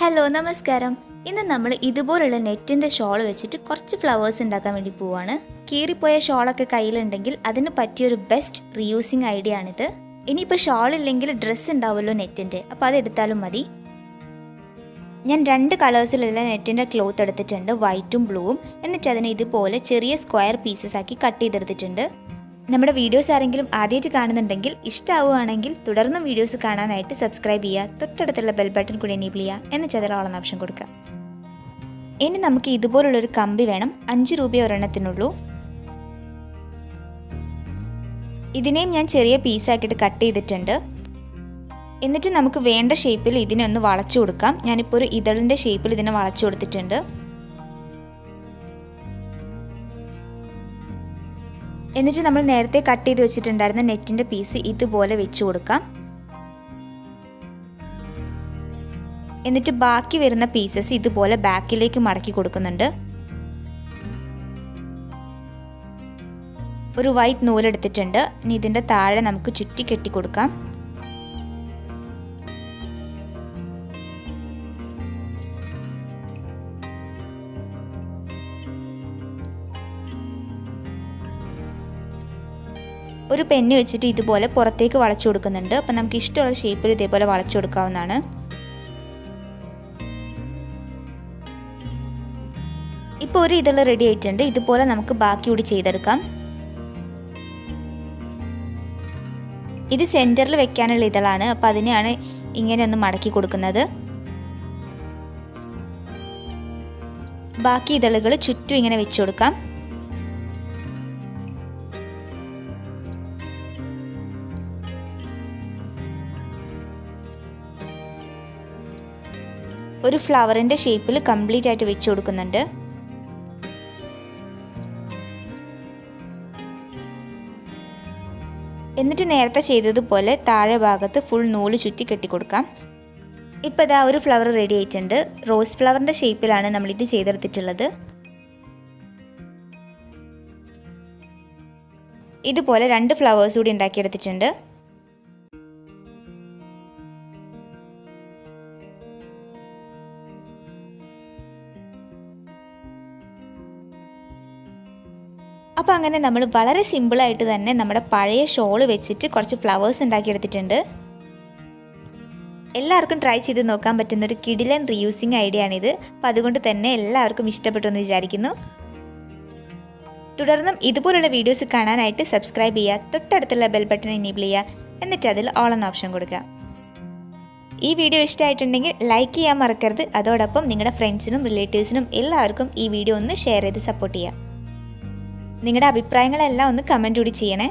Hello നമസ്കാരം. ഇന്ന് നമ്മൾ ഇതുപോലുള്ള നെറ്റിൻ്റെ ഷോൾ വെച്ചിട്ട് കുറച്ച് ഫ്ലവേഴ്സ് ഉണ്ടാക്കാൻ വേണ്ടി പോവാണ്. കീറിപ്പോയ ഷോളൊക്കെ കയ്യിലുണ്ടെങ്കിൽ അതിന് പറ്റിയൊരു ബെസ്റ്റ് റീയൂസിങ് ഐഡിയ ആണിത്. ഇനിയിപ്പോൾ ഷോൾ ഇല്ലെങ്കിൽ ഡ്രസ്സ് ഉണ്ടാവുമല്ലോ നെറ്റിൻ്റെ, അപ്പോൾ അതെടുത്താലും മതി. ഞാൻ 2 കളേഴ്സിലുള്ള നെറ്റിൻ്റെ ക്ലോത്ത് എടുത്തിട്ടുണ്ട്, വൈറ്റും ബ്ലൂവും. എന്നിട്ട് അതിനെ ഇതുപോലെ ചെറിയ സ്ക്വയർ പീസസ് ആക്കി കട്ട് ചെയ്തെടുത്തിട്ടുണ്ട്. നമ്മുടെ വീഡിയോസ് ആരെങ്കിലും ആദ്യമായിട്ട് കാണുന്നുണ്ടെങ്കിൽ ഇഷ്ടമാവുകയാണെങ്കിൽ തുടർന്നും വീഡിയോസ് കാണാനായിട്ട് സബ്സ്ക്രൈബ് ചെയ്യുക, തൊട്ടടുത്തുള്ള ബെൽ ബട്ടൺ കൂടി എനേബിൾ ചെയ്യുക, എന്നിട്ട് അതിൽ ഓൾ എന്ന ഓപ്ഷൻ കൊടുക്കുക. ഇനി നമുക്ക് ഇതുപോലുള്ളൊരു കമ്പി വേണം. 5 രൂപ ഒരെണ്ണത്തിനുള്ളൂ. ഇതിനെയും ഞാൻ ചെറിയ പീസാക്കിയിട്ട് കട്ട് ചെയ്തിട്ടുണ്ട്. എന്നിട്ട് നമുക്ക് വേണ്ട ഷേപ്പിൽ ഇതിനെ ഒന്ന് വളച്ചു കൊടുക്കാം. ഞാനിപ്പോൾ ഒരു ഇതളിൻ്റെ ഷേപ്പിൽ ഇതിനെ വളച്ചു കൊടുത്തിട്ടുണ്ട്. എന്നിട്ട് നമ്മൾ നേരത്തെ കട്ട് ചെയ്ത് വെച്ചിട്ടുണ്ടായിരുന്ന നെറ്റിൻ്റെ പീസ് ഇതുപോലെ വെച്ച് കൊടുക്കാം. എന്നിട്ട് ബാക്കി വരുന്ന പീസസ് ഇതുപോലെ ബാക്കിലേക്ക് മടക്കി കൊടുക്കുന്നുണ്ട്. ഒരു വൈറ്റ് നൂലെടുത്തിട്ടുണ്ട്. ഇനി ഇതിൻ്റെ താഴെ നമുക്ക് ചുറ്റി കെട്ടി കൊടുക്കാം. ഒരു പെന്ന് വെച്ചിട്ട് ഇതുപോലെ പുറത്തേക്ക് വളച്ചു കൊടുക്കുന്നുണ്ട്. അപ്പം നമുക്ക് ഇഷ്ടമുള്ള ഷേപ്പിൽ ഇതേപോലെ വളച്ചു കൊടുക്കാവുന്നതാണ്. ഇപ്പോൾ ഒരു ഇതൾ റെഡി ആയിട്ടുണ്ട്. ഇതുപോലെ നമുക്ക് ബാക്കി കൂടി ചെയ്തെടുക്കാം. ഇത് സെൻറ്ററിൽ വെക്കാനുള്ള ഇതളാണ്. അപ്പോൾ അതിനെയാണ് ഇങ്ങനെ ഒന്ന് മടക്കി കൊടുക്കുന്നത്. ബാക്കി ഇതളുകൾ ചുറ്റും ഇങ്ങനെ വെച്ചു കൊടുക്കാം. ഒരു ഫ്ലവറിൻ്റെ ഷേപ്പിൽ കംപ്ലീറ്റ് ആയിട്ട് വെച്ച് കൊടുക്കുന്നുണ്ട്. എന്നിട്ട് നേരത്തെ ചെയ്തതുപോലെ താഴെ ഭാഗത്ത് ഫുൾ നൂല് ചുറ്റി കെട്ടിക്കൊടുക്കാം. ഇപ്പോൾ ഇതാ ഒരു ഫ്ലവർ റെഡി ആയിട്ടുണ്ട്. റോസ് ഫ്ലവറിൻ്റെ ഷേപ്പിലാണ് നമ്മളിത് ചെയ്തെടുത്തിട്ടുള്ളത്. ഇതുപോലെ 2 ഫ്ലവേഴ്സ് കൂടി ഉണ്ടാക്കിയെടുത്തിട്ടുണ്ട്. അപ്പോൾ അങ്ങനെ നമ്മൾ വളരെ സിമ്പിളായിട്ട് തന്നെ നമ്മുടെ പഴയ ഷോൾ വെച്ചിട്ട് കുറച്ച് ഫ്ലവേഴ്സ് ഉണ്ടാക്കിയെടുത്തിട്ടുണ്ട്. എല്ലാവർക്കും ട്രൈ ചെയ്ത് നോക്കാൻ പറ്റുന്നൊരു കിടിലൻ റീയൂസിങ് ഐഡിയ ആണിത്. അപ്പോൾ അതുകൊണ്ട് തന്നെ എല്ലാവർക്കും ഇഷ്ടപ്പെട്ടു എന്ന് വിചാരിക്കുന്നു. തുടർന്നും ഇതുപോലുള്ള വീഡിയോസ് കാണാനായിട്ട് സബ്സ്ക്രൈബ് ചെയ്യുക, തൊട്ടടുത്തുള്ള ബെൽ ബട്ടൺ എനേബിൾ ചെയ്യുക, എന്നിട്ട് അതിൽ ഓൾ എന്ന ഓപ്ഷൻ കൊടുക്കുക. ഈ വീഡിയോ ഇഷ്ടമായിട്ടുണ്ടെങ്കിൽ ലൈക്ക് ചെയ്യാൻ മറക്കരുത്. അതോടൊപ്പം നിങ്ങളുടെ ഫ്രണ്ട്സിനും റിലേറ്റീവ്സിനും എല്ലാവർക്കും ഈ വീഡിയോ ഒന്ന് ഷെയർ ചെയ്ത് സപ്പോർട്ട് ചെയ്യുക. നിങ്ങളുടെ അഭിപ്രായങ്ങളെല്ലാം ഒന്ന് കമൻറ്റ് കൂടി ചെയ്യണേ.